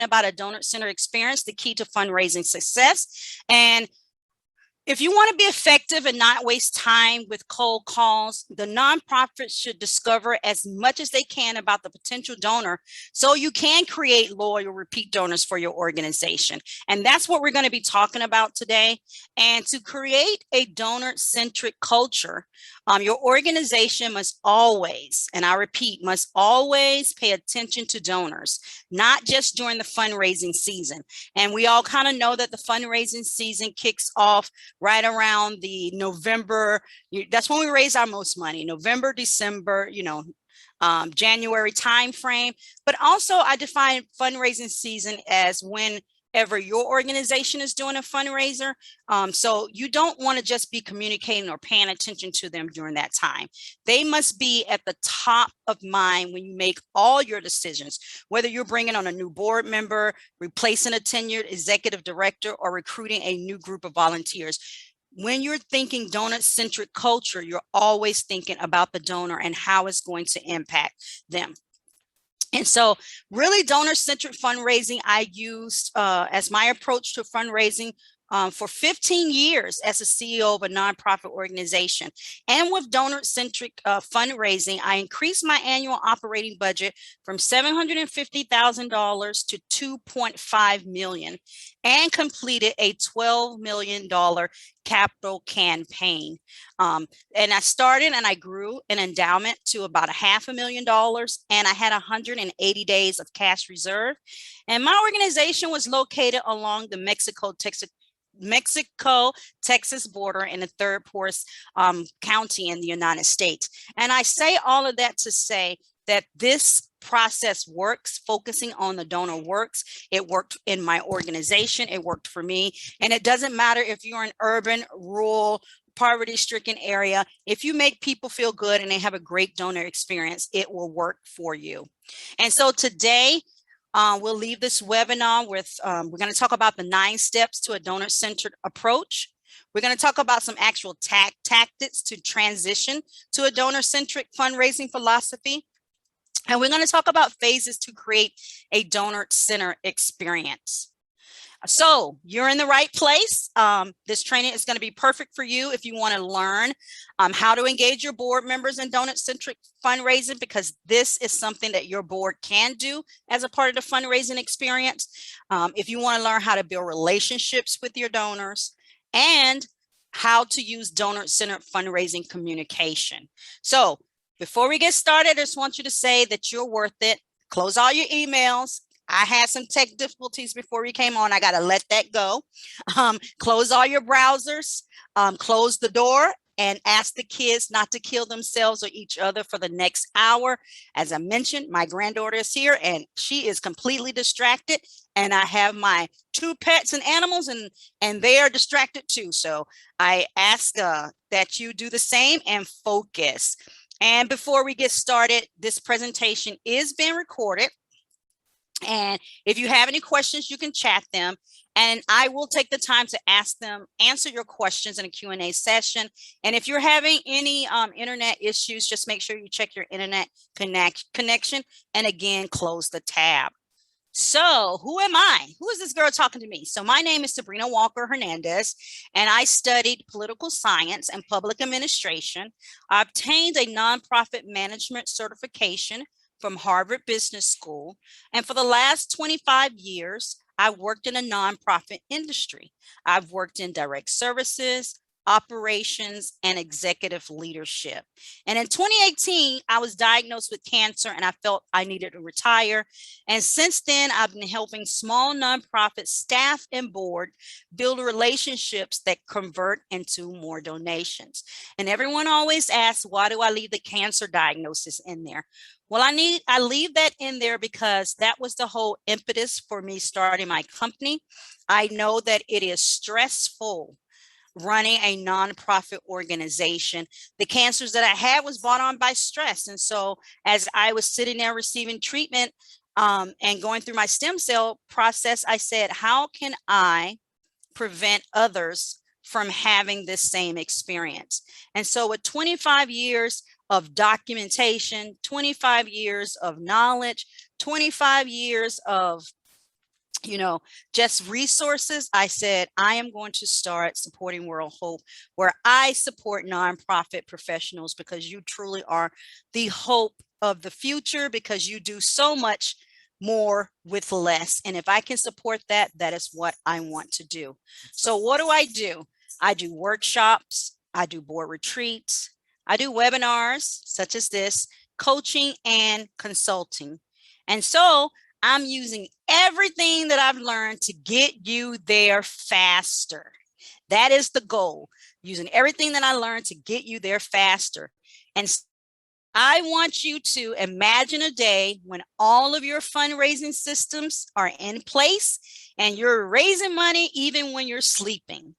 about a donor-centered experience, the key to fundraising success. And if you want to be effective and not waste time with cold calls, the nonprofits should discover as much as they can about the potential donor so you can create loyal repeat donors for your organization. And that's what we're going to be talking about today. And to create a donor-centric culture, your organization must always, and I repeat, must always pay attention to donors, not just during the fundraising season. And we all kind of know that the fundraising season kicks off right around the November, that's when we raise our most money, November, December, January timeframe. But also I define fundraising season as whenever your organization is doing a fundraiser. So you don't want to just be communicating or paying attention to them during that time. They must be at the top of mind when you make all your decisions, whether you're bringing on a new board member, replacing a tenured executive director, or recruiting a new group of volunteers. When you're thinking donor-centric culture, you're always thinking about the donor and how it's going to impact them. And so really donor-centric fundraising I used as my approach to fundraising for 15 years as a CEO of a nonprofit organization. And with donor-centric fundraising, I increased my annual operating budget from $750,000 to $2.5 million and completed a $12 million capital campaign. And I started and I grew an endowment to about $500,000, and I had 180 days of cash reserve. And my organization was located along the Mexico-Texas border in the third poorest county in the United States. And I say all of that to say that this process works. Focusing on the donor works. It worked in my organization. It worked for me. And it doesn't matter if you're in urban, rural, poverty-stricken area. If you make people feel good and they have a great donor experience, it will work for you. And so today, we'll leave this webinar with, we're going to talk about the 9 steps to a donor-centered approach. We're going to talk about some actual tactics to transition to a donor-centric fundraising philosophy. And we're going to talk about phases to create a donor-centered experience. So you're in the right place. This training is going to be perfect for you if you want to learn how to engage your board members in donor-centric fundraising, because this is something that your board can do as a part of the fundraising experience. If you want to learn how to build relationships with your donors and how to use donor-centered fundraising communication. So before we get started, I just want you to say that you're worth it. Close all your emails. I had some tech difficulties before we came on. I got to let that go. Close all your browsers, close the door, and ask the kids not to kill themselves or each other for the next hour. As I mentioned, my granddaughter is here and she is completely distracted. And I have my 2 pets and animals and they are distracted too. So I ask that you do the same and focus. And before we get started, this presentation is being recorded. And if you have any questions, you can chat them and I will take the time to answer your questions in a Q&A session. And if you're having any internet issues, just make sure you check your internet connection and again, close the tab. So who am I? Who is this girl talking to me? So my name is Sabrina Walker Hernandez, and I studied political science and public administration. I obtained a nonprofit management certification from Harvard Business School. And for the last 25 years, I've worked in a nonprofit industry. I've worked in direct services, operations, and executive leadership. And in 2018, I was diagnosed with cancer and I felt I needed to retire. And since then, I've been helping small nonprofit staff and board build relationships that convert into more donations. And everyone always asks, why do I leave the cancer diagnosis in there? Well, I leave that in there because that was the whole impetus for me starting my company. I know that it is stressful running a nonprofit organization. The cancers that I had was brought on by stress. And so as I was sitting there receiving treatment and going through my stem cell process, I said, how can I prevent others from having this same experience? And so with 25 years of documentation, 25 years of knowledge, 25 years of just resources, I said, I am going to start supporting World Hope, where I support nonprofit professionals, because you truly are the hope of the future, because you do so much more with less. And if I can support that, that is what I want to do. So what do? I do workshops, I do board retreats, I do webinars such as this, coaching and consulting. And so I'm using everything that I've learned to get you there faster. That is the goal, using everything that I learned to get you there faster. And I want you to imagine a day when all of your fundraising systems are in place and you're raising money even when you're sleeping.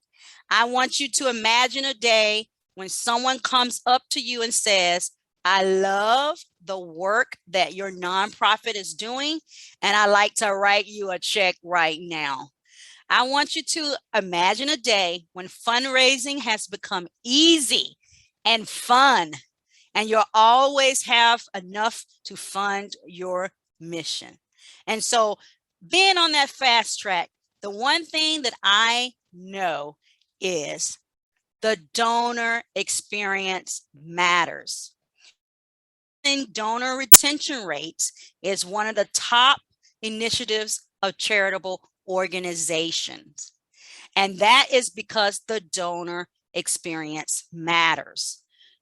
I want you to imagine a day when someone comes up to you and says, I love the work that your nonprofit is doing, and I like to write you a check right now. I want you to imagine a day when fundraising has become easy and fun, and you'll always have enough to fund your mission. And so, being on that fast track, the one thing that I know is the donor experience matters. Donor retention rates is one of the top initiatives of charitable organizations. And that is because the donor experience matters.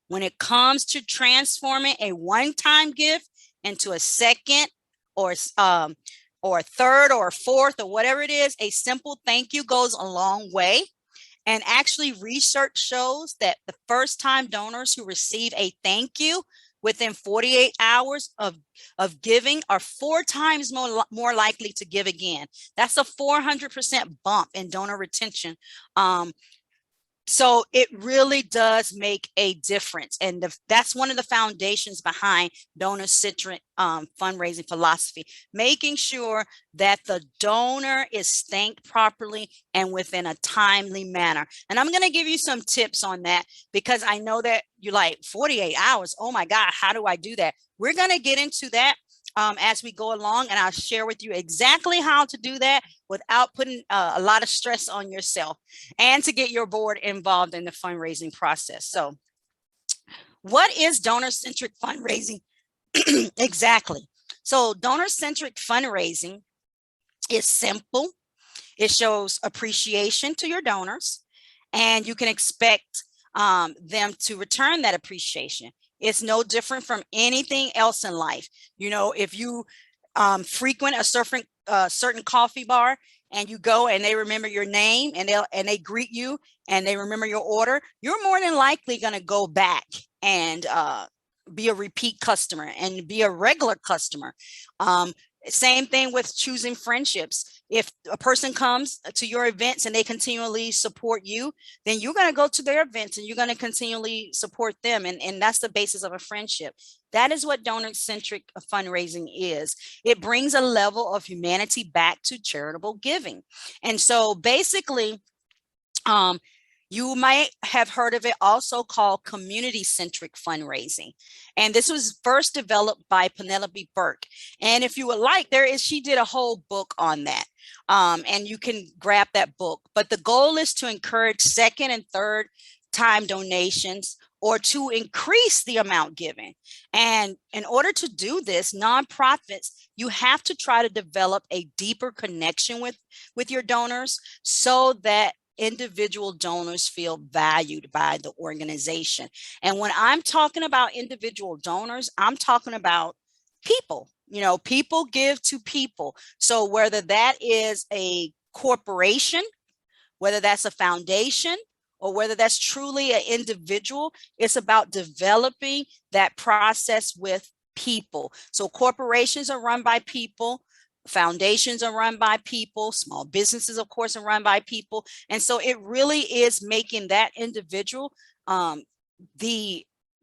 When it comes to transforming a one-time gift into a second or a third or a fourth or whatever it is, a simple thank you goes a long way. And actually, research shows that the first-time donors who receive a thank you within 48 hours of giving are 4 times more likely to give again. That's a 400% bump in donor retention. So it really does make a difference. And that's one of the foundations behind donor-centric fundraising philosophy, making sure that the donor is thanked properly and within a timely manner. And I'm going to give you some tips on that, because I know that you're like, 48 hours. Oh my God, how do I do that? We're going to get into that as we go along, and I'll share with you exactly how to do that without putting a lot of stress on yourself, and to get your board involved in the fundraising process. So what is donor-centric fundraising? Exactly. So donor-centric fundraising is simple. It shows appreciation to your donors, and you can expect them to return that appreciation. It's no different from anything else in life. If you frequent a certain coffee bar, and you go and they remember your name, and they greet you, and they remember your order, you're more than likely going to go back and be a repeat customer and be a regular customer. Same thing with choosing friendships. If a person comes to your events and they continually support you, then you're going to go to their events and you're going to continually support them. And that's the basis of a friendship. That is what donor-centric fundraising is. It brings a level of humanity back to charitable giving. And so basically, you might have heard of it also called community-centric fundraising. And this was first developed by Penelope Burke. And if you would like, she did a whole book on that. And you can grab that book. But the goal is to encourage second and third time donations, or to increase the amount given. And in order to do this, nonprofits, you have to try to develop a deeper connection with your donors, so that individual donors feel valued by the organization. And when I'm talking about individual donors, I'm talking about people. People give to people. So whether that is a corporation, whether that's a foundation, or whether that's truly an individual, it's about developing that process with people. So corporations are run by people. Foundations are run by people. Small businesses, of course, are run by people. And so it really is making that individual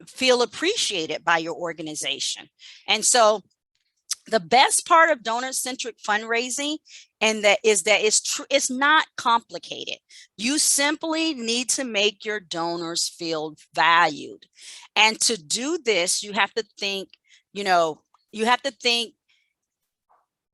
feel appreciated by your organization. And so the best part of donor-centric fundraising it's not complicated. You simply need to make your donors feel valued. And to do this, you have to think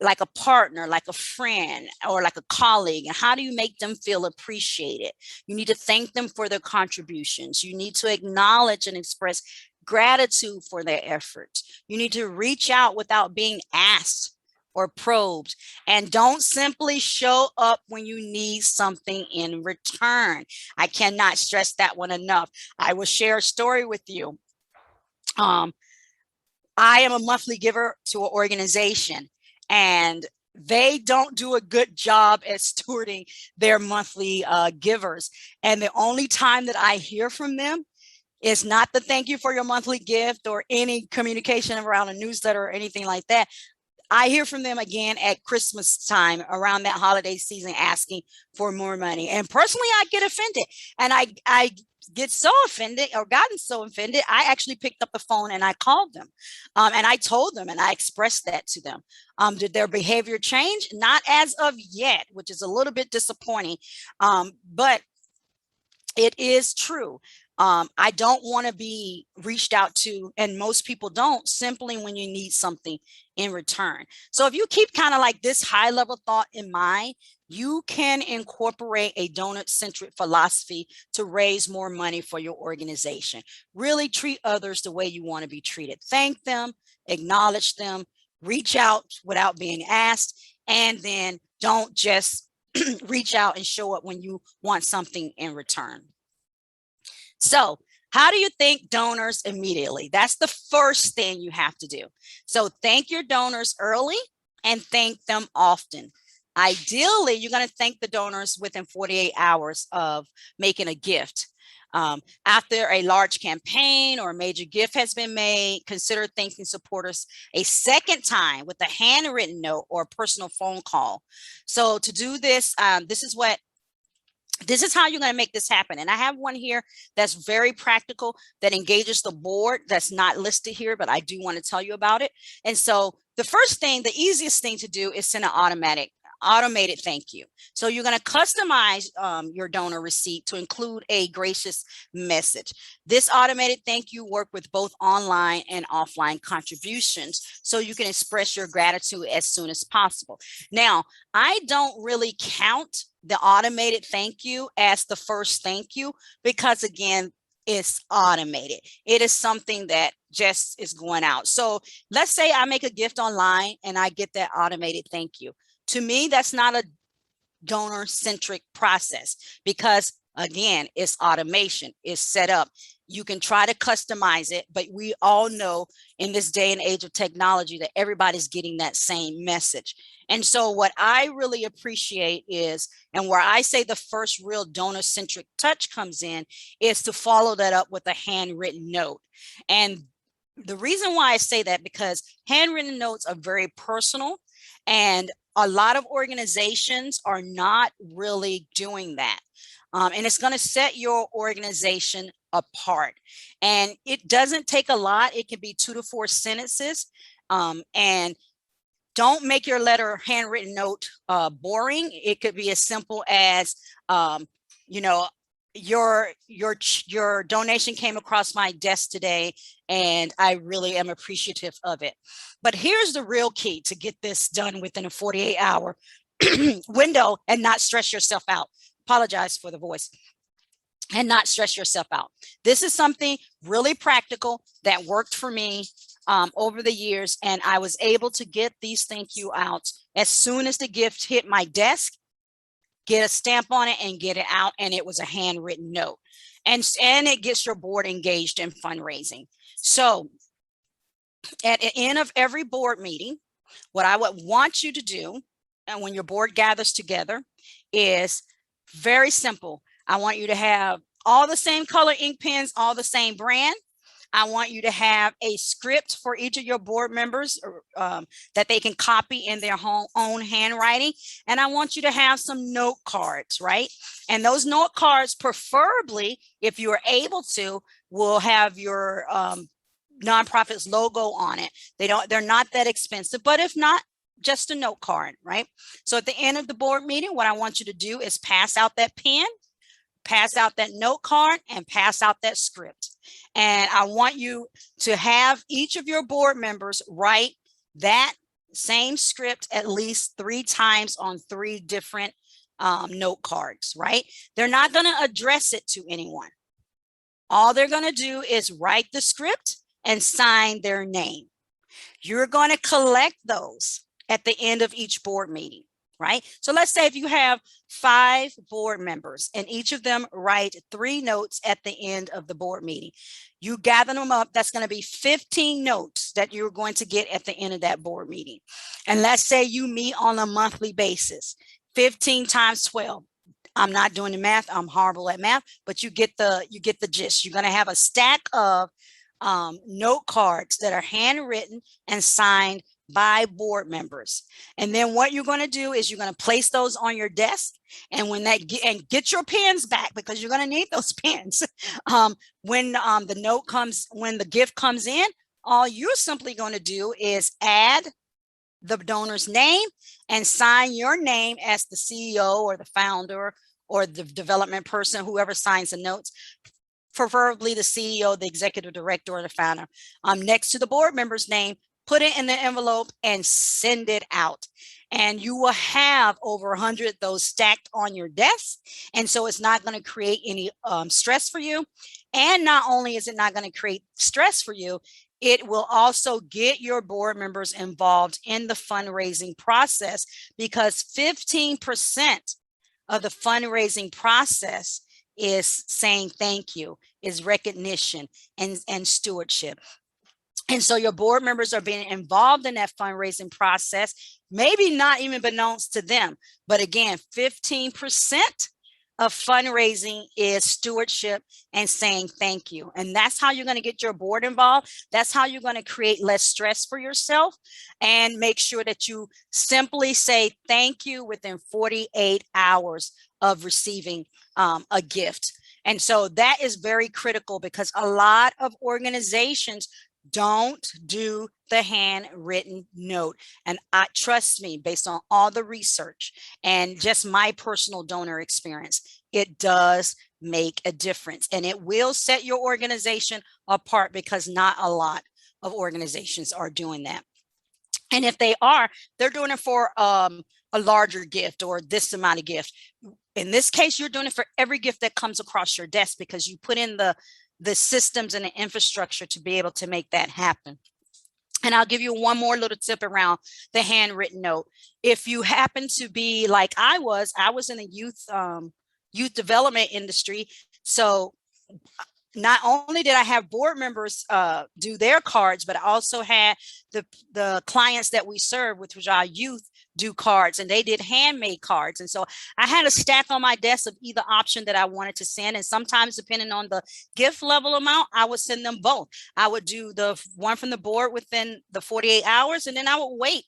like a partner, like a friend, or like a colleague? And how do you make them feel appreciated? You need to thank them for their contributions. You need to acknowledge and express gratitude for their efforts. You need to reach out without being asked or probed. And don't simply show up when you need something in return. I cannot stress that one enough. I will share a story with you. I am a monthly giver to an organization, and they don't do a good job at stewarding their monthly givers. And the only time that I hear from them is not the thank you for your monthly gift or any communication around a newsletter or anything like that. I hear from them again at Christmas time, around that holiday season, asking for more money. And personally, I get offended, and I get so offended, or gotten so offended, I actually picked up the phone and I called them, and I told them, and I expressed that to them. Did their behavior change? Not as of yet, which is a little bit disappointing, but it is true. I don't want to be reached out to, and most people don't, simply when you need something in return. So if you keep kind of like this high level thought in mind, you can incorporate a donor-centric philosophy to raise more money for your organization. Really treat others the way you want to be treated. Thank them, acknowledge them, reach out without being asked, and then don't just reach out and show up when you want something in return. So how do you thank donors immediately? That's the first thing you have to do. So thank your donors early and thank them often. Ideally, you're going to thank the donors within 48 hours of making a gift. After a large campaign or a major gift has been made, consider thanking supporters a second time with a handwritten note or a personal phone call. So to do this, this is how you're going to make this happen. And I have one here that's very practical, that engages the board, that's not listed here, but I do want to tell you about it. And so the first thing, the easiest thing to do is send an automated thank you. So you're going to customize your donor receipt to include a gracious message. This automated thank you work with both online and offline contributions, so you can express your gratitude as soon as possible. Now, I don't really count the automated thank you as the first thank you, because again, it's automated. It is something that just is going out. So let's say I make a gift online and I get that automated thank you. To me, that's not a donor-centric process, because again, it's automation, it's set up. You can try to customize it, but we all know in this day and age of technology that everybody's getting that same message. And so what I really appreciate is, and where I say the first real donor-centric touch comes in, is to follow that up with a handwritten note. And the reason why I say that, because handwritten notes are very personal, and a lot of organizations are not really doing that. And it's going to set your organization apart. And it doesn't take a lot. It can be 2 to 4 sentences. And don't make your letter handwritten note boring. It could be as simple as, you know, your donation came across my desk today, and I really am appreciative of it. But here's the real key to get this done within a 48-hour window and not stress yourself out. Apologize for the voice. And not stress yourself out. This is something really practical that worked for me over the years, and I was able to get these thank you out as soon as the gift hit my desk, get a stamp on it and get it out. And it was a handwritten note, and it gets your board engaged in fundraising. So at the end of every board meeting, what I would want you to do, and when your board gathers together, is very simple. I want you to have all the same color ink pens, all the same brand. I want you to have a script for each of your board members that they can copy in their own handwriting. And I want you to have some note cards, right? And those note cards, preferably, if you are able to, will have your nonprofit's logo on it. They're not that expensive, but if not, just a note card, right? So at the end of the board meeting, what I want you to do is pass out that pen, pass out that note card, and pass out that script. And I want you to have each of your board members write that same script at least 3 times on 3 different note cards, right? They're not going to address it to anyone. All they're going to do is write the script and sign their name. You're going to collect those at the end of each board meeting, right? So let's say if you have 5 board members and each of them write 3 notes at the end of the board meeting, you gather them up. That's going to be 15 notes that you're going to get at the end of that board meeting. And let's say you meet on a monthly basis, 15 times 12. I'm not doing the math. I'm horrible at math, but you get the gist. You're going to have a stack of note cards that are handwritten and signed by board members. And then what you're going to do is you're going to place those on your desk, and when and get your pens back, because you're going to need those pens. When the gift comes in, all you're simply going to do is add the donor's name and sign your name as the CEO or the founder or the development person, whoever signs the notes, preferably the CEO, the executive director, or the founder, next to the board member's name. Put it in the envelope and send it out. And you will have over 100 of those stacked on your desk. And so it's not going to create any stress for you. And not only is it not going to create stress for you, it will also get your board members involved in the fundraising process, because 15% of the fundraising process is saying thank you, is recognition and stewardship. And so your board members are being involved in that fundraising process, maybe not even beknownst to them. But again, 15% of fundraising is stewardship and saying thank you. And that's how you're going to get your board involved. That's how you're going to create less stress for yourself and make sure that you simply say thank you within 48 hours of receiving a gift. And so that is very critical, because a lot of organizations don't do the handwritten note. And trust me, based on all the research and just my personal donor experience, it does make a difference, and it will set your organization apart, because not a lot of organizations are doing that. And if they are, they're doing it for a larger gift or this amount of gift. In this case, you're doing it for every gift that comes across your desk, because you put in the systems and the infrastructure to be able to make that happen. And I'll give you one more little tip around the handwritten note. If you happen to be like I was in the youth development industry. So not only did I have board members do their cards, but I also had the clients that we serve, which was our youth, do cards, and they did handmade cards. And so I had a stack on my desk of either option that I wanted to send. And sometimes, depending on the gift level amount, I would send them both. I would do the one from the board within the 48 hours, and then I would wait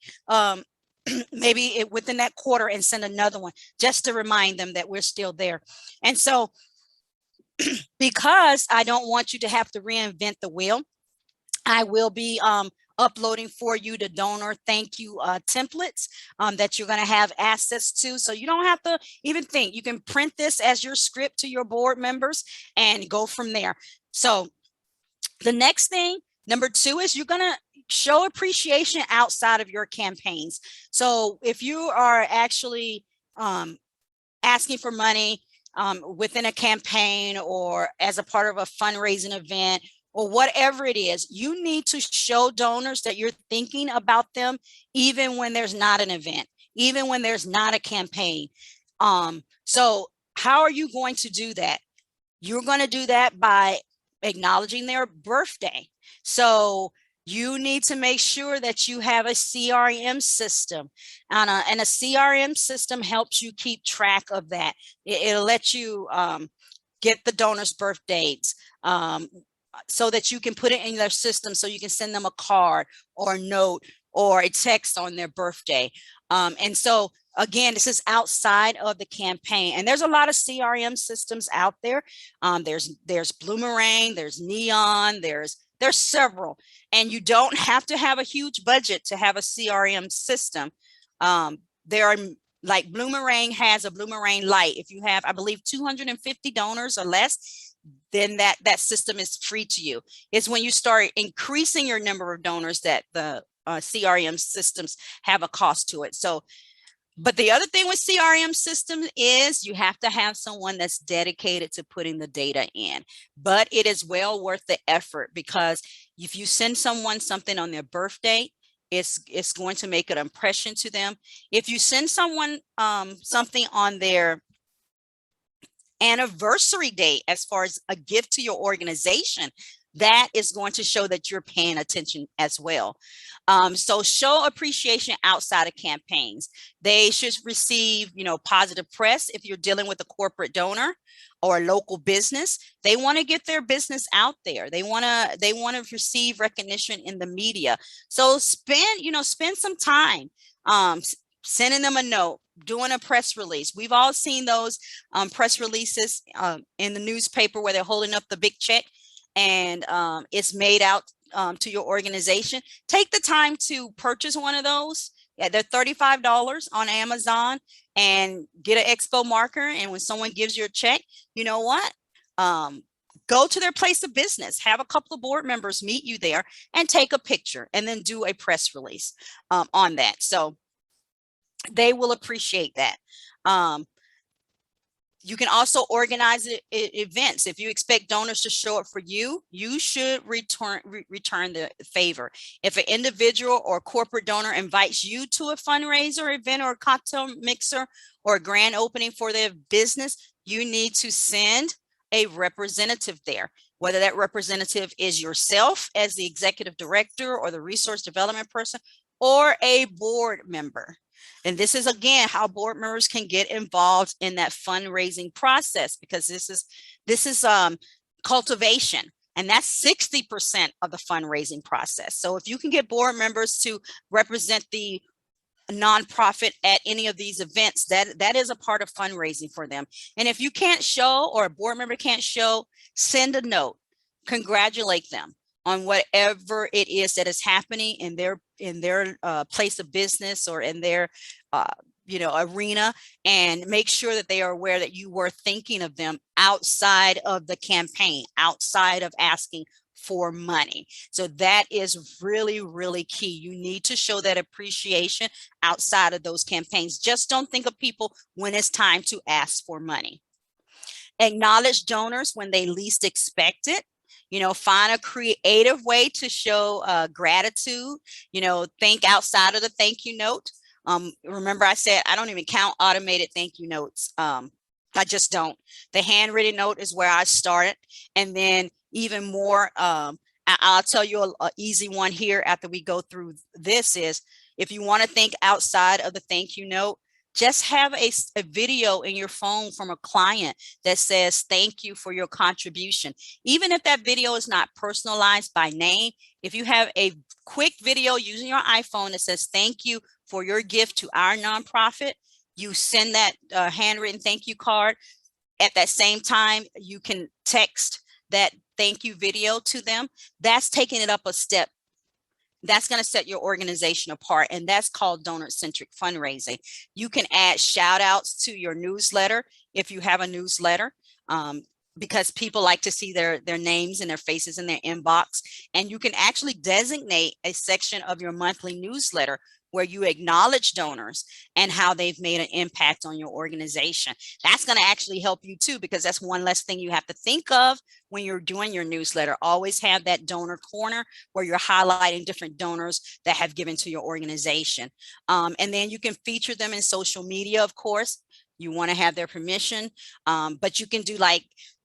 maybe within that quarter and send another one, just to remind them that we're still there. And so because I don't want you to have to reinvent the wheel, I will be uploading for you the donor thank you templates that you're going to have access to. So you don't have to even think. You can print this as your script to your board members and go from there. So the next thing, number 2, is you're going to show appreciation outside of your campaigns. So if you are actually asking for money within a campaign or as a part of a fundraising event or whatever it is, you need to show donors that you're thinking about them, even when there's not an event, even when there's not a campaign. So how are you going to do that? You're going to do that by acknowledging their birthday. So you need to make sure that you have a CRM system, and a CRM system helps you keep track of that. It'll let you get the donors' birth dates so that you can put it in their system, so you can send them a card or a note or a text on their birthday. And so again, this is outside of the campaign, and there's a lot of CRM systems out there. There's Bloomerang, there's Neon, there's several, and you don't have to have a huge budget to have a CRM system. There are, like, Bloomerang has a Bloomerang Lite. If you have, I believe, 250 donors or less, then that system is free to you. It's when you start increasing your number of donors that the CRM systems have a cost to it. So, but the other thing with CRM systems is you have to have someone that's dedicated to putting the data in, but it is well worth the effort, because if you send someone something on their birthday, it's going to make an impression to them. If you send someone something on their anniversary date, as far as a gift to your organization, that is going to show that you're paying attention as well. So show appreciation outside of campaigns. They should receive, positive press. If you're dealing with a corporate donor or a local business, they want to get their business out there. They want to receive recognition in the media. So spend some time sending them a note, doing a press release. We've all seen those press releases in the newspaper where they're holding up the big check, and it's made out to your organization. Take the time to purchase one of those. Yeah, they're $35 on Amazon, and get an expo marker. And when someone gives you a check, you know what? Go to their place of business, have a couple of board members meet you there and take a picture, and then do a press release on that. So they will appreciate that. You can also organize events. If you expect donors to show up for you, you should return the favor. If an individual or corporate donor invites you to a fundraiser event or a cocktail mixer or a grand opening for their business, you need to send a representative there. Whether that representative is yourself as the executive director or the resource development person, or a board member. And this is, again, how board members can get involved in that fundraising process, because this is cultivation, and that's 60% of the fundraising process. So if you can get board members to represent the nonprofit at any of these events, that is a part of fundraising for them. And if you can't show, or a board member can't show, send a note, congratulate them on whatever it is that is happening in their place of business or in their arena, and make sure that they are aware that you were thinking of them outside of the campaign, outside of asking for money. So that is really, really key. You need to show that appreciation outside of those campaigns. Just don't think of people when it's time to ask for money. Acknowledge donors when they least expect it. Find a creative way to show gratitude. Think outside of the thank you note. Remember, I said I don't even count automated thank you notes. I just don't. The handwritten note is where I started. And then even more, I'll tell you an easy one here after we go through this is, if you want to think outside of the thank you note, just have a video in your phone from a client that says, thank you for your contribution. Even if that video is not personalized by name, if you have a quick video using your iPhone that says, thank you for your gift to our nonprofit, you send that handwritten thank you card. At that same time, you can text that thank you video to them. That's taking it up a step. That's going to set your organization apart, and that's called donor-centric fundraising. You can add shout outs to your newsletter if you have a newsletter, because people like to see their names and their faces in their inbox. And you can actually designate a section of your monthly newsletter where you acknowledge donors and how they've made an impact on your organization. That's going to actually help you too, because that's one less thing you have to think of when you're doing your newsletter. Always have that donor corner where you're highlighting different donors that have given to your organization. And then you can feature them in social media, of course. You want to have their permission, but you can do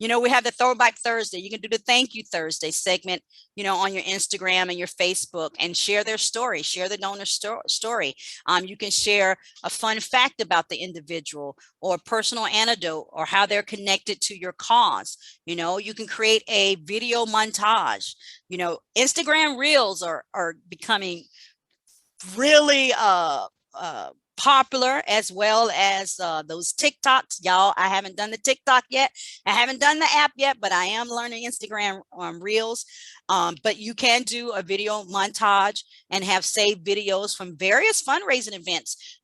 we have the Throwback Thursday. You can do the Thank You Thursday segment, on your Instagram and your Facebook, and share their story, share the donor story. You can share a fun fact about the individual, or a personal anecdote, or how they're connected to your cause. You can create a video montage. Instagram Reels are becoming really popular, as well as those TikToks. Y'all, I haven't done the TikTok yet. I haven't done the app yet, but I am learning Instagram Reels. But you can do a video montage and have saved videos from various fundraising events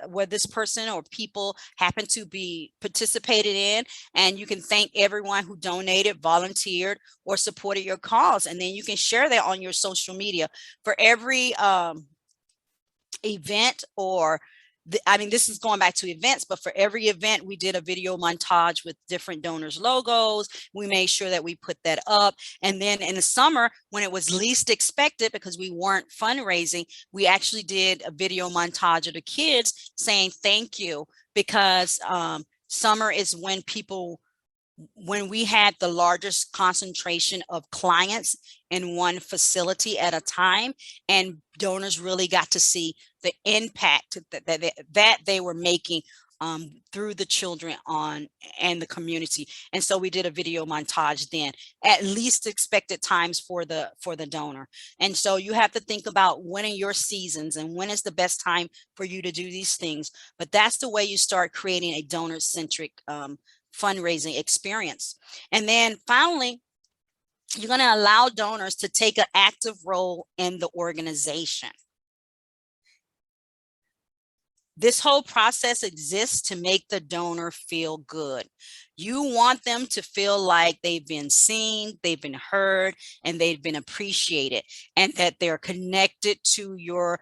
where this person or people happen to be participated in, and you can thank everyone who donated, volunteered, or supported your cause. And then you can share that on your social media. For every event, or I mean, this is going back to events, but for every event, we did a video montage with different donors' logos. We made sure that we put that up. And then in the summer, when it was least expected, because we weren't fundraising, we actually did a video montage of the kids saying thank you, because summer is when we had the largest concentration of clients in one facility at a time, and donors really got to see the impact that they were making through the children and the community. And so we did a video montage then at least expected times for the donor. And so you have to think about when are your seasons and when is the best time for you to do these things. But that's the way you start creating a donor-centric fundraising experience. And then finally, you're going to allow donors to take an active role in the organization. This whole process exists to make the donor feel good. You want them to feel like they've been seen, they've been heard, and they've been appreciated, and that they're connected to your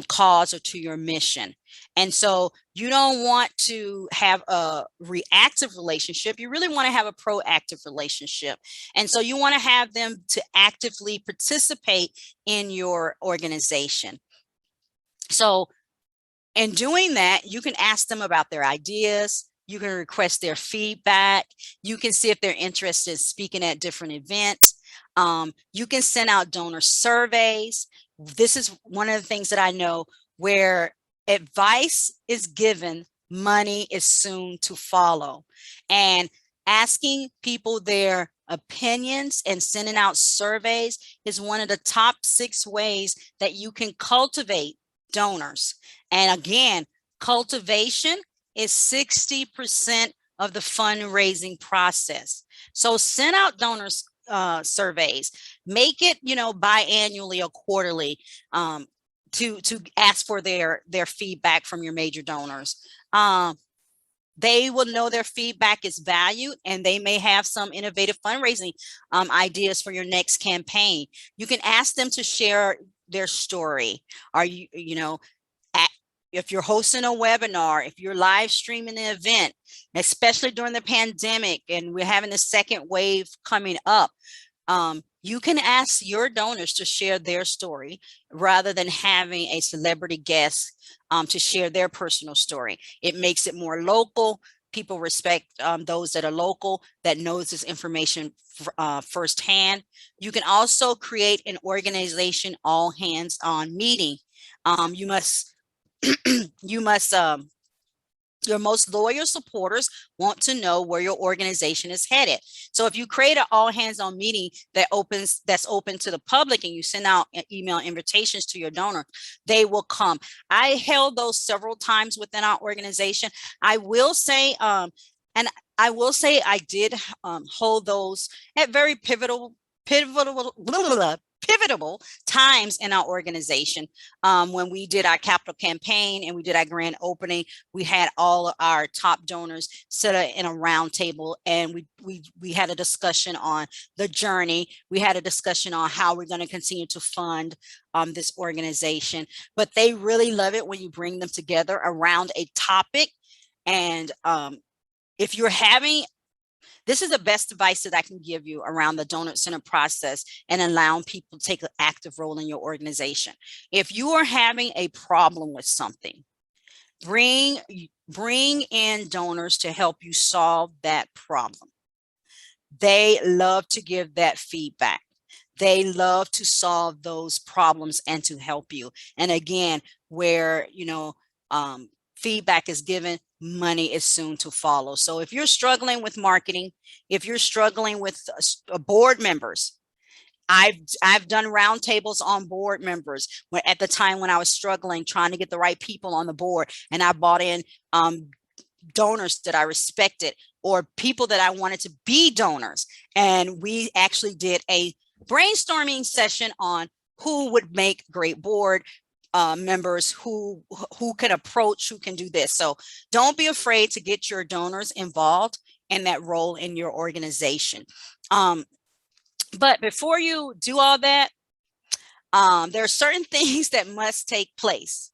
cause or to your mission. And so you don't want to have a reactive relationship. You really want to have a proactive relationship. And so you want to have them to actively participate in your organization. So in doing that, you can ask them about their ideas. You can request their feedback. You can see if they're interested in speaking at different events. You can send out donor surveys. This is one of the things that I know where advice is given, money is soon to follow. And asking people their opinions and sending out surveys is one of the top 6 ways that you can cultivate donors. And again, cultivation is 60% of the fundraising process. So send out donors surveys, make it, biannually or quarterly, to ask for their feedback from your major donors. They will know their feedback is valued, and they may have some innovative fundraising ideas for your next campaign. You can ask them to share their story. Are if you're hosting a webinar, if you're live streaming an event, especially during the pandemic, and we're having the second wave coming up, you can ask your donors to share their story rather than having a celebrity guest to share their personal story. It makes it more local. People respect those that are local, that knows this information firsthand. You can also create an organization all hands on meeting. Your most loyal supporters want to know where your organization is headed. So if you create an all hands on meeting that's open to the public, and you send out email invitations to your donor, they will come. I held those several times within our organization. I will say I did hold those at very pivotal times in our organization. When we did our capital campaign and we did our grand opening, we had all of our top donors sit in a round table, and we had a discussion on the journey. We had a discussion on how we're going to continue to fund this organization. But they really love it when you bring them together around a topic. And if you're having this is the best advice that I can give you around the donor-centered process and allowing people to take an active role in your organization. If you are having a problem with something, bring in donors to help you solve that problem. They love to give that feedback. They love to solve those problems and to help you. And again, where, feedback is given, money is soon to follow. So if you're struggling with marketing, if you're struggling with board members, I've done roundtables on board members at the time when I was struggling, trying to get the right people on the board. And I brought in donors that I respected or people that I wanted to be donors. And we actually did a brainstorming session on who would make great board members, who can approach, who can do this. So don't be afraid to get your donors involved in that role in your organization. But before you do all that, there are certain things that must take place.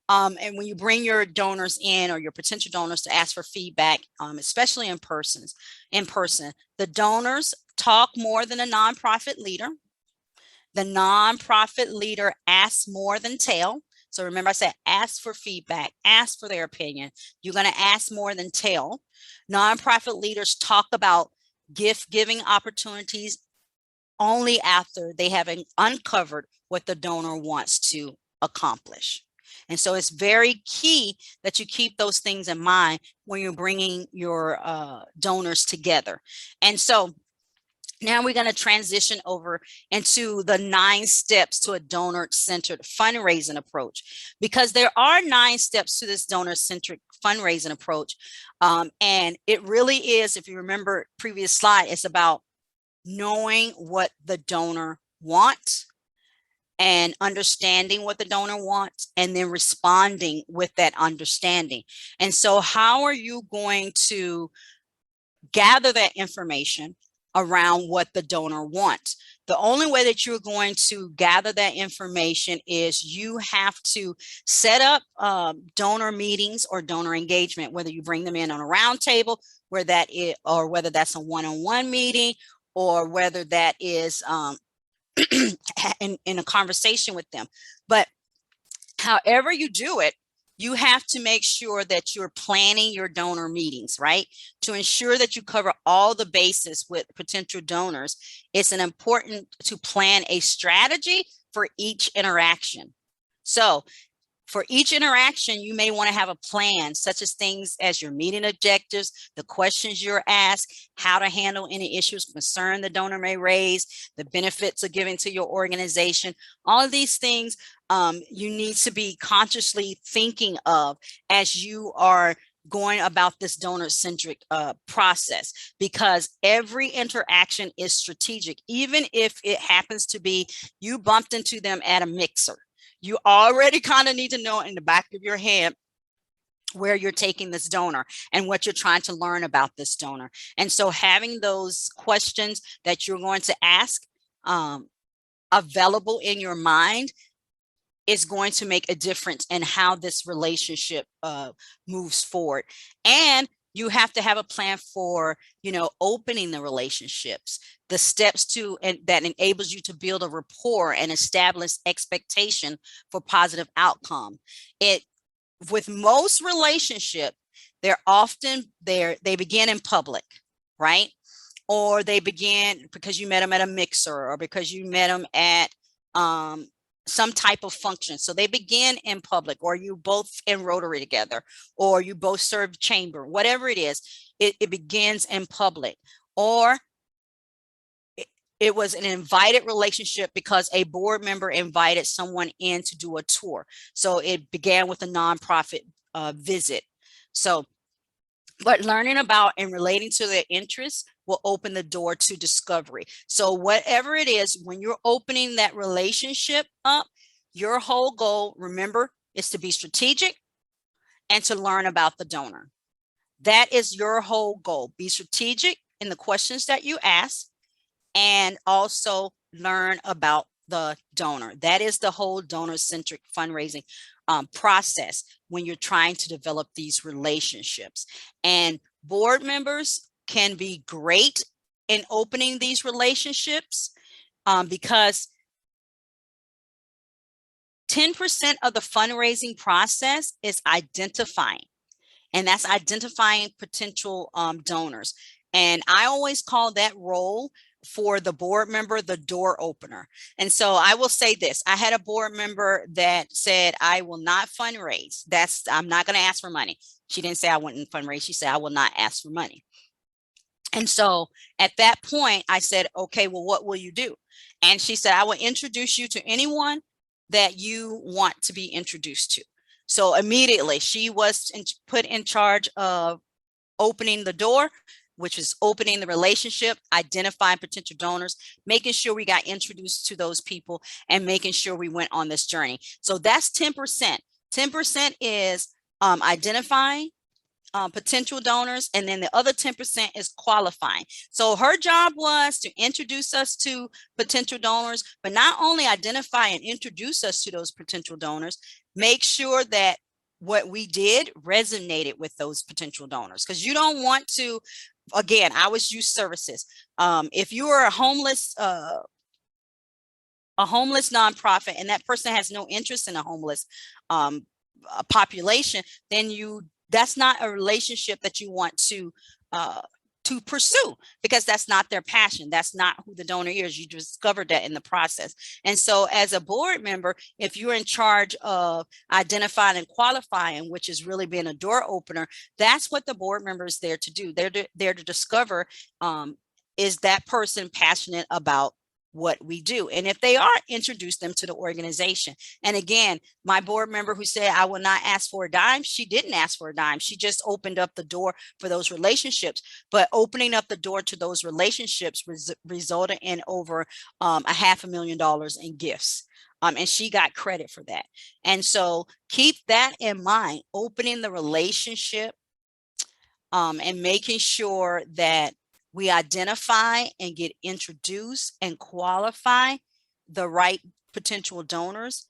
And when you bring your donors in or your potential donors to ask for feedback, especially in person, the donors talk more than a nonprofit leader. The nonprofit leader asks more than tell. So remember, I said ask for feedback, ask for their opinion. You're going to ask more than tell. Nonprofit leaders talk about gift giving opportunities only after they have uncovered what the donor wants to accomplish. And so it's very key that you keep those things in mind when you're bringing your donors together. And so now we're going to transition over into the 9 steps to a donor-centered fundraising approach, because there are 9 steps to this donor-centric fundraising approach. And it really is, if you remember previous slide, it's about knowing what the donor wants and understanding what the donor wants, and then responding with that understanding. And so how are you going to gather that information around what the donor wants? The only way that you're going to gather that information is you have to set up donor meetings or donor engagement, whether you bring them in on a roundtable, where that is, or whether that's a one-on-one meeting, or whether that is in a conversation with them. But however you do it, you have to make sure that you're planning your donor meetings, right? To ensure that you cover all the bases with potential donors, it's important to plan a strategy for each interaction. So for each interaction, you may want to have a plan, such as things as your meeting objectives, the questions you're asked, how to handle any issues of concern the donor may raise, the benefits of giving to your organization. All of these things you need to be consciously thinking of as you are going about this donor-centric process, because every interaction is strategic. Even if it happens to be you bumped into them at a mixer, you already kind of need to know in the back of your head where you're taking this donor and what you're trying to learn about this donor. And so having those questions that you're going to ask available in your mind is going to make a difference in how this relationship moves forward. And you have to have a plan for, opening the relationships, the steps that enables you to build a rapport and establish expectation for positive outcome. With most relationship, they begin in public, right? Or they begin because you met them at a mixer, or because you met them at some type of function. So they begin in public, or you both in Rotary together, or you both serve chamber, whatever it is, it begins in public. Or it was an invited relationship because a board member invited someone in to do a tour. So it began with a nonprofit visit. So, but learning about and relating to their interests will open the door to discovery. So whatever it is, when you're opening that relationship up, your whole goal, remember, is to be strategic and to learn about the donor. That is your whole goal. Be strategic in the questions that you ask, and also learn about the donor. That is the whole donor-centric fundraising process when you're trying to develop these relationships. And board members can be great in opening these relationships because 10% of the fundraising process is identifying, and that's identifying potential donors. And I always call that role for the board member the door opener. And so I will say this: I had a board member that said, I will not fundraise. I'm not going to ask for money. She didn't say I wouldn't fundraise. She said, I will not ask for money. And so at that point, I said, okay, well, what will you do? And she said, I will introduce you to anyone that you want to be introduced to. So immediately she was put in charge of opening the door, which is opening the relationship, identifying potential donors, making sure we got introduced to those people, and making sure we went on this journey. So that's 10%. 10% is identifying potential donors, and then the other 10% is qualifying. So her job was to introduce us to potential donors, but not only identify and introduce us to those potential donors, make sure that what we did resonated with those potential donors, because you don't want to, again, I was youth services. If you are a homeless nonprofit and that person has no interest in a homeless population, then that's not a relationship that you want to pursue, because that's not their passion. That's not who the donor is. You discovered that in the process. And so as a board member, if you're in charge of identifying and qualifying, which is really being a door opener, that's what the board member is there to do. They're there to discover, is that person passionate about what we do? And if they are, introduce them to the organization. And again, my board member who said, I will not ask for a dime, she didn't ask for a dime. She just opened up the door for those relationships. But opening up the door to those relationships resulted in over $500,000 in gifts. And she got credit for that. And so keep that in mind, opening the relationship and making sure that we identify and get introduced and qualify the right potential donors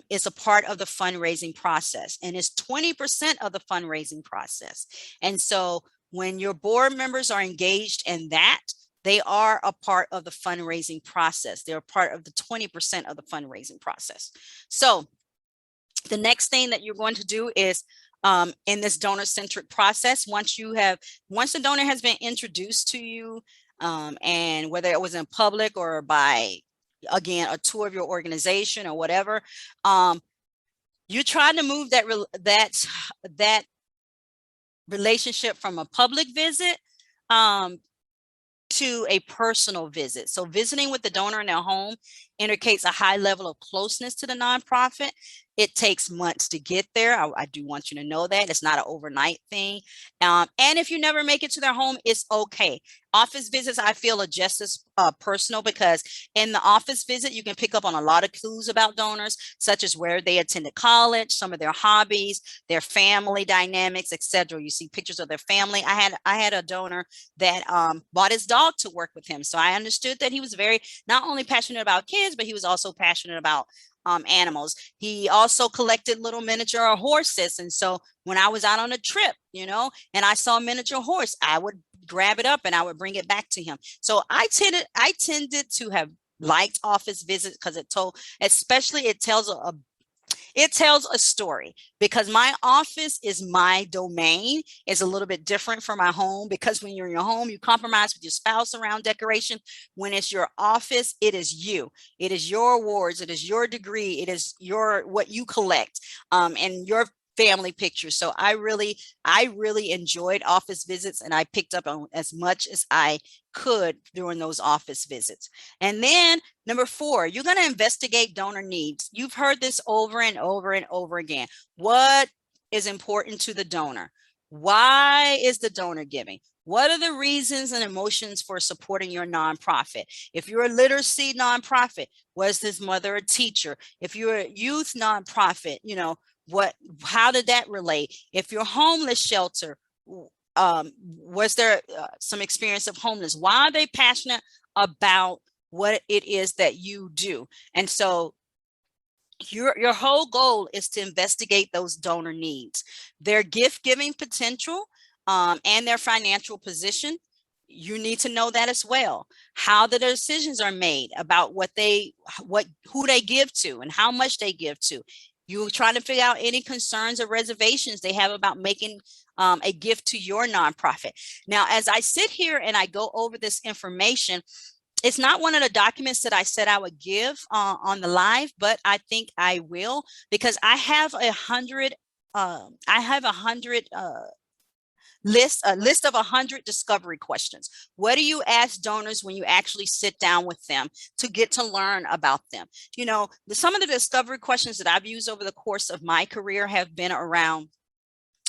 is a part of the fundraising process, and it's 20% of the fundraising process. And so when your board members are engaged in that, they are a part of the fundraising process. They're a part of the 20% of the fundraising process. So the next thing that you're going to do is in this donor-centric process, once the donor has been introduced to you, and whether it was in public or by, again, a tour of your organization or whatever, you're trying to move that relationship from a public visit to a personal visit. So visiting with the donor in their home indicates a high level of closeness to the nonprofit. It takes months to get there. I do want you to know that it's not an overnight thing. And if you never make it to their home, it's okay. Office visits, I feel, are just as personal, because in the office visit, you can pick up on a lot of clues about donors, such as where they attended college, some of their hobbies, their family dynamics, etc. You see pictures of their family. I had a donor that bought his dog to work with him. So I understood that he was very, not only passionate about kids, but he was also passionate about animals. He also collected little miniature horses. And so when I was out on a trip, and I saw a miniature horse, I would grab it up and I would bring it back to him. So I tended to have liked office visits, because it tells a story, because my office is my domain. It's a little bit different from my home, because when you're in your home, you compromise with your spouse around decoration. When it's your office, it is you. It is your awards. It is your degree. It is what you collect, and your family pictures. So I really enjoyed office visits, and I picked up on as much as I could during those office visits. And then number 4, you're going to investigate donor needs. You've heard this over and over and over again. What is important to the donor? Why is the donor giving? What are the reasons and emotions for supporting your nonprofit? If you're a literacy nonprofit, was this mother a teacher? If you're a youth nonprofit, how did that relate? If you're homeless shelter, was there some experience of homeless? Why are they passionate about what it is that you do? And so your whole goal is to investigate those donor needs, their gift giving potential, and their financial position. You need to know that as well. How the decisions are made about who they give to and how much they give to. You're trying to figure out any concerns or reservations they have about making a gift to your nonprofit. Now, as I sit here and I go over this information, it's not one of the documents that I said I would give on the live, but I think I will, because I have 100 A list of 100 discovery questions. What do you ask donors when you actually sit down with them to get to learn about them? You know, some of the discovery questions that I've used over the course of my career have been around,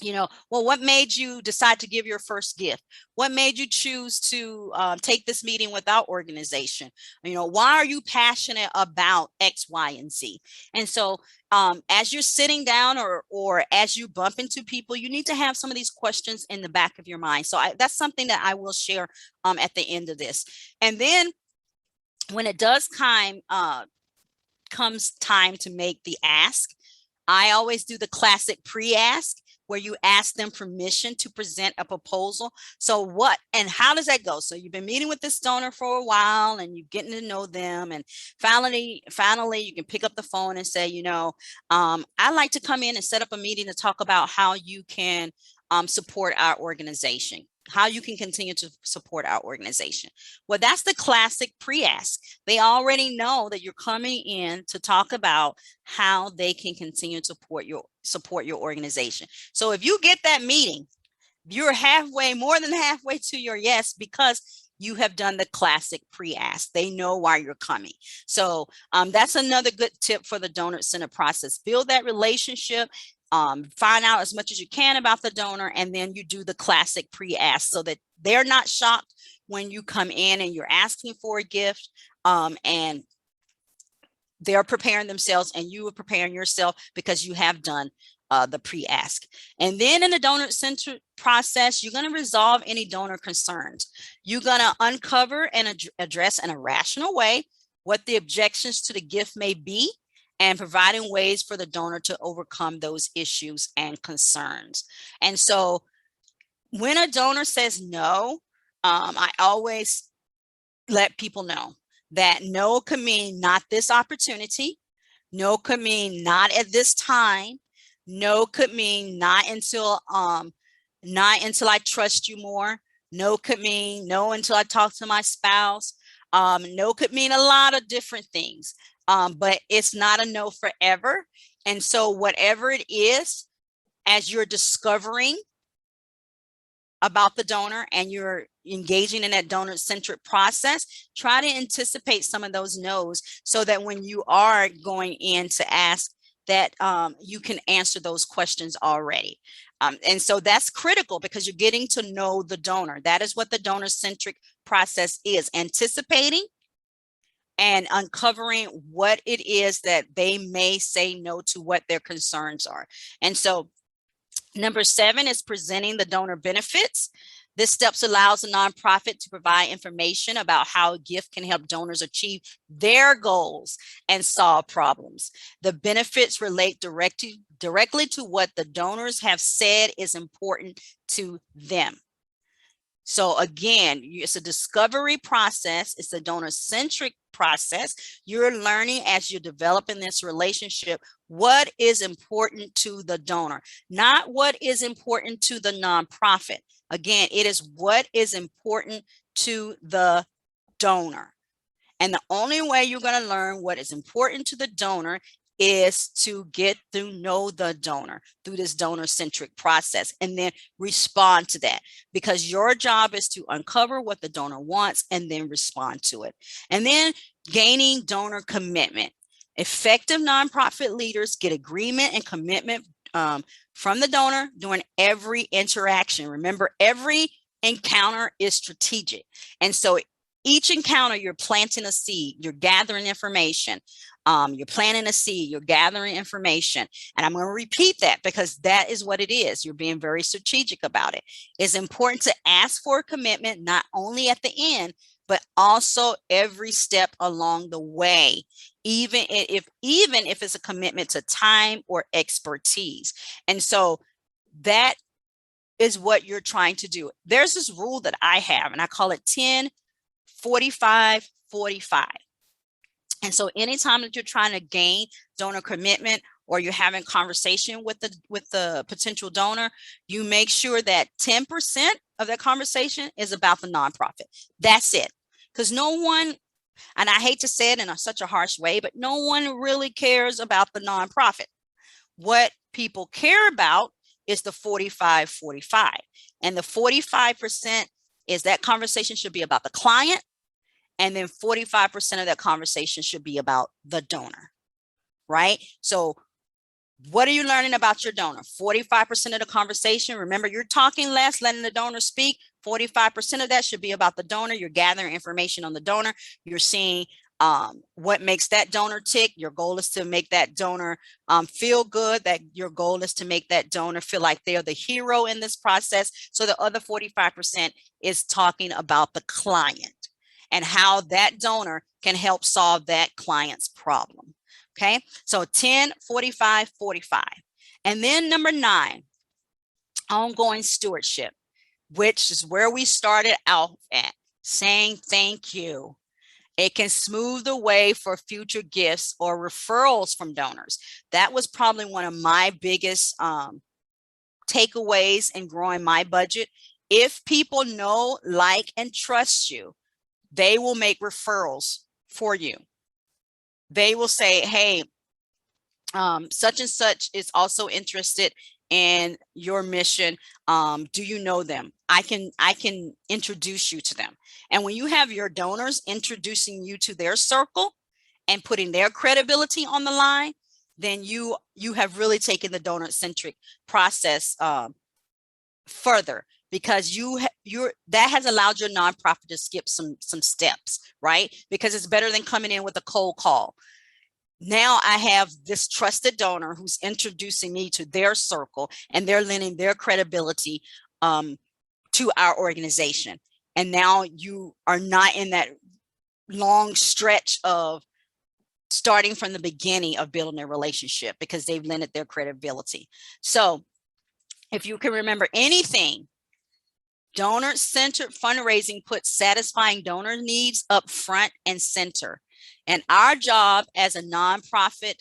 well, what made you decide to give your first gift? What made you choose to take this meeting with our organization? Why are you passionate about X, Y, and Z? And so as you're sitting down or as you bump into people, you need to have some of these questions in the back of your mind. So that's something that I will share at the end of this. And then when it does comes time to make the ask, I always do the classic pre-ask, where you ask them permission to present a proposal. So what and how does that go? So you've been meeting with this donor for a while and you're getting to know them. And finally, you can pick up the phone and say, I'd like to come in and set up a meeting to talk about how you can support our organization, how you can continue to support our organization. Well, that's the classic pre-ask. They already know that you're coming in to talk about how they can continue to support your organization. So if you get that meeting, you're more than halfway to your yes, because you have done the classic pre-ask. They know why you're coming. So that's another good tip for the donor-centered process. Build that relationship. Find out as much as you can about the donor, and then you do the classic pre-ask so that they're not shocked when you come in and you're asking for a gift, and they're preparing themselves and you are preparing yourself because you have done the pre-ask. And then in the donor-centered process, you're going to resolve any donor concerns. You're going to uncover and address in a rational way what the objections to the gift may be, and providing ways for the donor to overcome those issues and concerns. And so when a donor says no, I always let people know that no could mean not this opportunity. No could mean not at this time. No could mean not until I trust you more. No could mean no until I talk to my spouse. No could mean a lot of different things. But it's not a no forever. And so whatever it is, as you're discovering about the donor and you're engaging in that donor-centric process, try to anticipate some of those no's so that when you are going in to ask, that you can answer those questions already. And so that's critical because you're getting to know the donor. That is what the donor-centric process is, anticipating and uncovering what it is that they may say no to, what their concerns are. And so number 7 is presenting the donor benefits. This steps allows a nonprofit to provide information about how a gift can help donors achieve their goals and solve problems. The benefits relate directly to what the donors have said is important to them. So again, it's a discovery process. It's a donor-centric process. You're learning as you're developing this relationship what is important to the donor, not what is important to the nonprofit. Again, it is what is important to the donor. And the only way you're going to learn what is important to the donor is to get to know the donor through this donor-centric process and then respond to that, because your job is to uncover what the donor wants and then respond to it. And then gaining donor commitment. Effective nonprofit leaders get agreement and commitment from the donor during every interaction. Remember, every encounter is strategic. And so each encounter, you're planting a seed, you're gathering information, you're planting a seed, you're gathering information. And I'm going to repeat that because that is what it is. You're being very strategic about it. It's important to ask for a commitment, not only at the end, but also every step along the way, even if it's a commitment to time or expertise. And so that is what you're trying to do. There's this rule that I have, and I call it 10, 45, 45. And so anytime that you're trying to gain donor commitment or you're having conversation with the potential donor, you make sure that 10% of that conversation is about the nonprofit. That's it. Because no one, and I hate to say it in such a harsh way, but no one really cares about the nonprofit. What people care about is the 45-45. And the 45% is that conversation should be about the client. And then 45% of that conversation should be about the donor, right? So what are you learning about your donor? 45% of the conversation, remember, you're talking less, letting the donor speak. 45% of that should be about the donor. You're gathering information on the donor. You're seeing what makes that donor tick. Your goal is to make that donor feel good. That your goal is to make that donor feel like they're the hero in this process. So the other 45% is talking about the client and how that donor can help solve that client's problem. Okay, so 10, 45, 45. And then number 9, ongoing stewardship, which is where we started out at, saying thank you. It can smooth the way for future gifts or referrals from donors. That was probably one of my biggest takeaways in growing my budget. If people know, like, and trust you, they will make referrals for you. They will say, hey, such and such is also interested in your mission. Do you know them? I can introduce you to them. And when you have your donors introducing you to their circle and putting their credibility on the line, then you have really taken the donor-centric process further, because that has allowed your nonprofit to skip some steps, right? Because it's better than coming in with a cold call. Now I have this trusted donor who's introducing me to their circle, and they're lending their credibility to our organization. And now you are not in that long stretch of starting from the beginning of building a relationship, because they've lended their credibility. So if you can remember anything, donor-centered fundraising puts satisfying donor needs up front and center. And our job as a nonprofit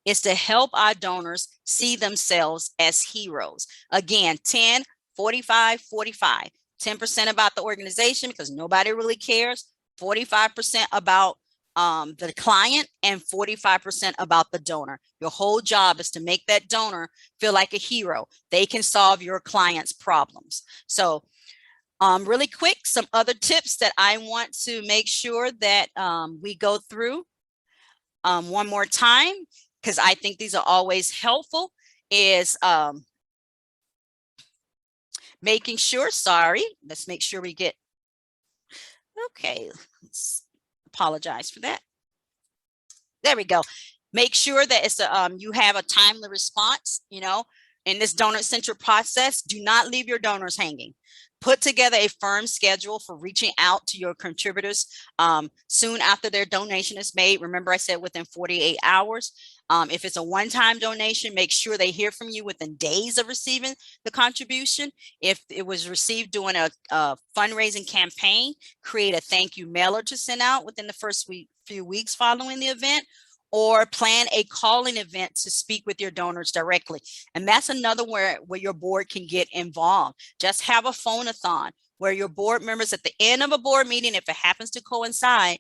is to help our donors see themselves as heroes. Again, 10, 45, 45. 10% about the organization, because nobody really cares. 45% about the client, and 45% about the donor. Your whole job is to make that donor feel like a hero. They can solve your client's problems. So really quick, some other tips that I want to make sure that we go through one more time, because I think these are always helpful, is making sure, let's make sure we get, okay, let's apologize for that. There we go. Make sure that it's you have a timely response, in this donor-centric process. Do not leave your donors hanging. Put together a firm schedule for reaching out to your contributors soon after their donation is made. Remember, I said within 48 hours. If it's a one-time donation, make sure they hear from you within days of receiving the contribution. If it was received during a fundraising campaign, create a thank you mailer to send out within the first few weeks following the event, or plan a calling event to speak with your donors directly. And that's another where your board can get involved. Just have a phone-a-thon where your board members, at the end of a board meeting, if it happens to coincide,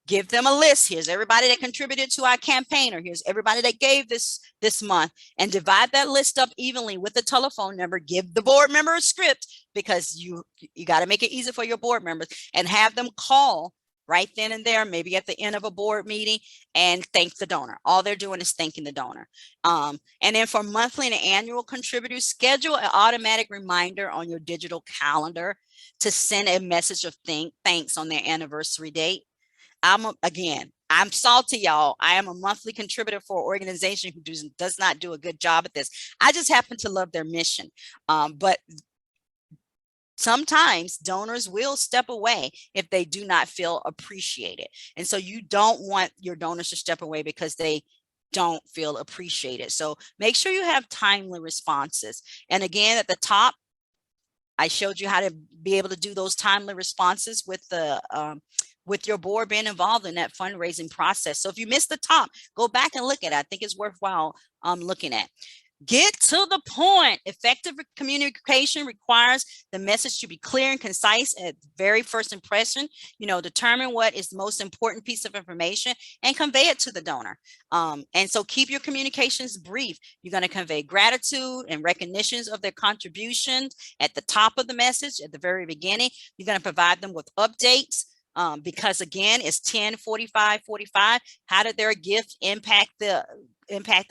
give them a list. Here's everybody that contributed to our campaign, or here's everybody that gave this month, and divide that list up evenly with the telephone number. Give the board member a script, because you got to make it easy for your board members, and have them call right then and there, maybe at the end of a board meeting, and thank the donor. All they're doing is thanking the donor. And then for monthly and annual contributors, schedule an automatic reminder on your digital calendar to send a message of thanks on their anniversary date. I'm salty, y'all. I am a monthly contributor for an organization who does not do a good job at this. I just happen to love their mission. But sometimes donors will step away if they do not feel appreciated. And so you don't want your donors to step away because they don't feel appreciated. So make sure you have timely responses. And again, at the top, I showed you how to be able to do those timely responses with your board being involved in that fundraising process. So if you missed the top, go back and look at it. I think it's worthwhile looking at. Get to the point. Effective communication requires the message to be clear and concise at very first impression. Determine what is the most important piece of information and convey it to the donor. And so keep your communications brief. You're going to convey gratitude and recognitions of their contributions at the top of the message, at the very beginning. You're going to provide them with updates. Because again, it's 10, 45, 45. How did their gift impact the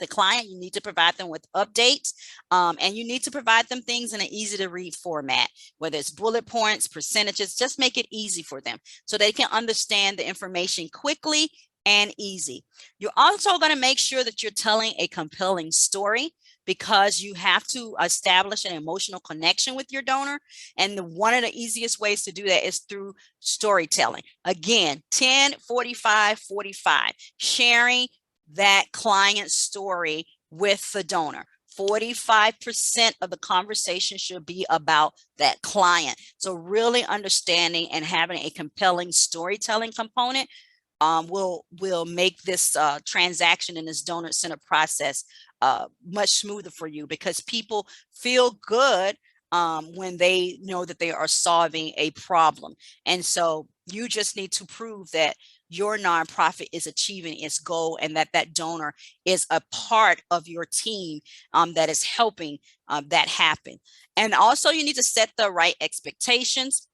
client? You need to provide them with updates, and you need to provide them things in an easy to read format, whether it's bullet points, percentages. Just make it easy for them so they can understand the information quickly and easy. You're also going to make sure that you're telling a compelling story, because you have to establish an emotional connection with your donor. And one of the easiest ways to do that is through storytelling. Again, 10, 45, 45, sharing that client story with the donor. 45% of the conversation should be about that client. So really understanding and having a compelling storytelling component will make this transaction in this donor-centered process much smoother for you, because people feel good when they know that they are solving a problem. And so you just need to prove that your nonprofit is achieving its goal, and that donor is a part of your team that is helping that happen. And also you need to set the right expectations.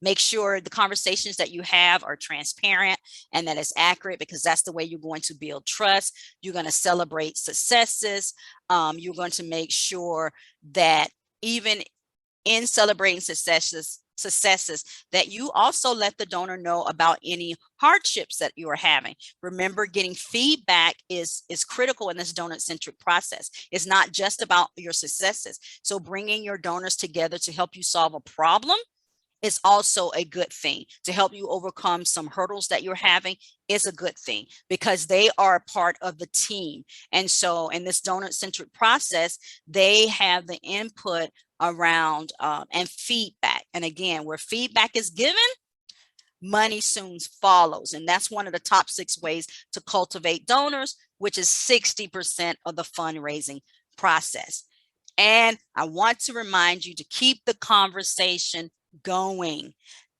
Make sure the conversations that you have are transparent and that it's accurate, because that's the way you're going to build trust. You're going to celebrate successes. You're going to make sure that even in celebrating successes, that you also let the donor know about any hardships that you are having. Remember, getting feedback is critical in this donor-centric process. It's not just about your successes. So bringing your donors together to help you solve a problem is also a good thing. To help you overcome some hurdles that you're having is a good thing, because they are a part of the team. And so in this donor-centric process, they have the input around and feedback. And again, where feedback is given, money soon follows. And that's one of the top 6 ways to cultivate donors, which is 60% of the fundraising process. And I want to remind you to keep the conversation going.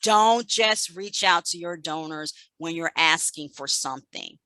Don't just reach out to your donors when you're asking for something.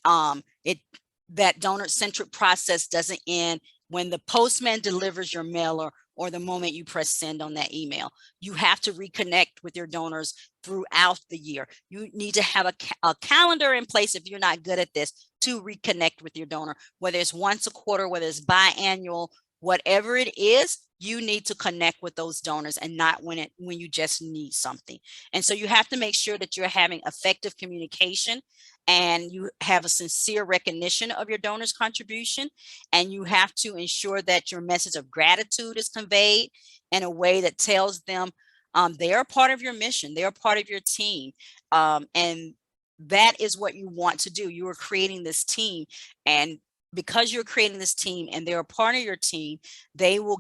That donor-centric process doesn't end when the postman delivers your mailer or the moment you press send on that email. You have to reconnect with your donors throughout the year. You need to have a calendar in place, if you're not good at this, to reconnect with your donor, whether it's once a quarter, whether it's biannual, whatever it is. You need to connect with those donors, and not when you just need something. And so you have to make sure that you're having effective communication, and you have a sincere recognition of your donor's contribution. And you have to ensure that your message of gratitude is conveyed in a way that tells them they are part of your mission, they're part of your team. And that is what you want to do. You are creating this team, and because you're creating this team and they're a part of your team, they will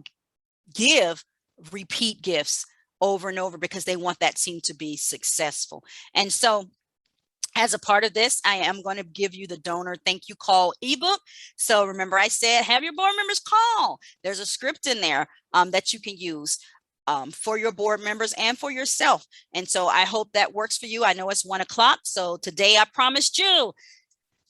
give repeat gifts over and over, because they want that team to be successful. And so as a part of this, I am going to give you the donor thank you call ebook. So remember, I said have your board members call. There's a script in there that you can use for your board members and for yourself. And so I hope that works for you. I know it's 1 o'clock. So today I promised you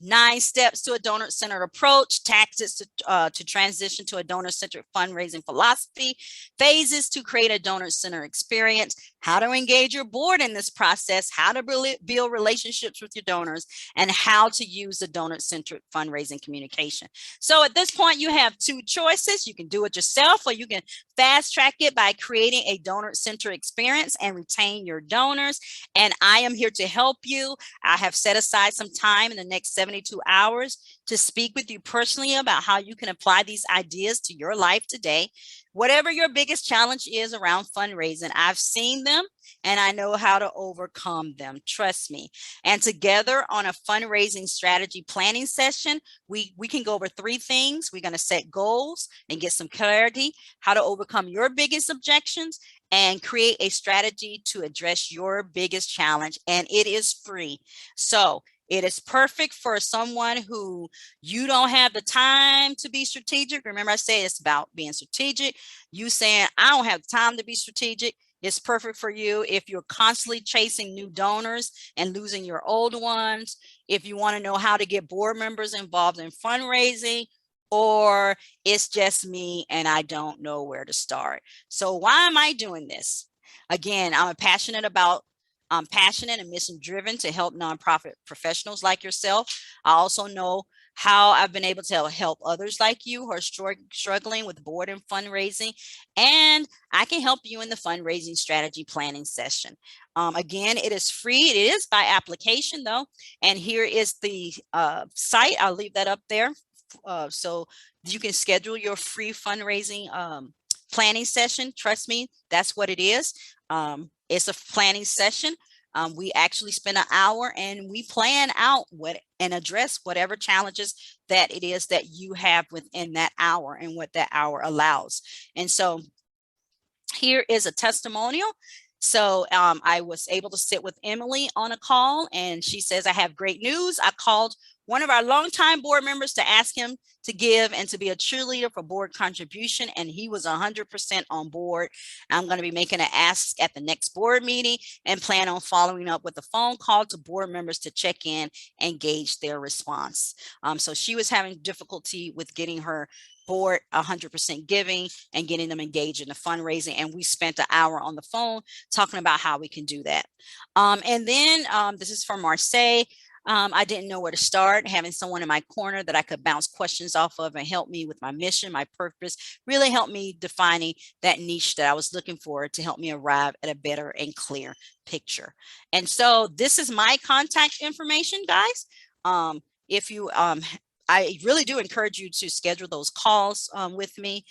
9 steps to a donor-centered approach, tactics to transition to a donor-centered fundraising philosophy, phases to create a donor-centered experience, how to engage your board in this process, how to build relationships with your donors, and how to use the donor-centered fundraising communication. So at this point, you have 2 choices. You can do it yourself, or you can fast track it by creating a donor-centered experience and retain your donors. And I am here to help you. I have set aside some time in the next 72 hours to speak with you personally about how you can apply these ideas to your life today. Whatever your biggest challenge is around fundraising, I've seen them and I know how to overcome them. Trust me. And together on a fundraising strategy planning session, we can go over 3 things. We're going to set goals and get some clarity, how to overcome your biggest objections, and create a strategy to address your biggest challenge. And it is free. So It is perfect for someone who you don't have the time to be strategic. Remember, I say it's about being strategic. You saying, I don't have time to be strategic. It's perfect for you if you're constantly chasing new donors and losing your old ones. If you want to know how to get board members involved in fundraising, or it's just me and I don't know where to start. So why am I doing this? Again, I'm passionate and mission driven to help nonprofit professionals like yourself. I also know how I've been able to help others like you who are struggling with board and fundraising, and I can help you in the fundraising strategy planning session. Again, it is free. It is by application though, and here is the site. I'll leave that up there so you can schedule your free fundraising planning session. Trust me, that's what it is. It's a planning session. We actually spend an hour and we plan out and address whatever challenges that it is that you have within that hour and what that hour allows. And so here is a testimonial. So I was able to sit with Emily on a call, and she says, I have great news. I called one of our longtime board members to ask him to give and to be a cheerleader for board contribution, and he was 100% on board. I'm going to be making an ask at the next board meeting and plan on following up with a phone call to board members to check in and gauge their response. So she was having difficulty with getting her board 100% giving and getting them engaged in the fundraising, and we spent an hour on the phone talking about how we can do that. And then this is from Marseille. I didn't know where to start. Having someone in my corner that I could bounce questions off of and help me with my mission, my purpose, really helped me defining that niche that I was looking for to help me arrive at a better and clear picture. And so this is my contact information, guys. If you I really do encourage you to schedule those calls with me.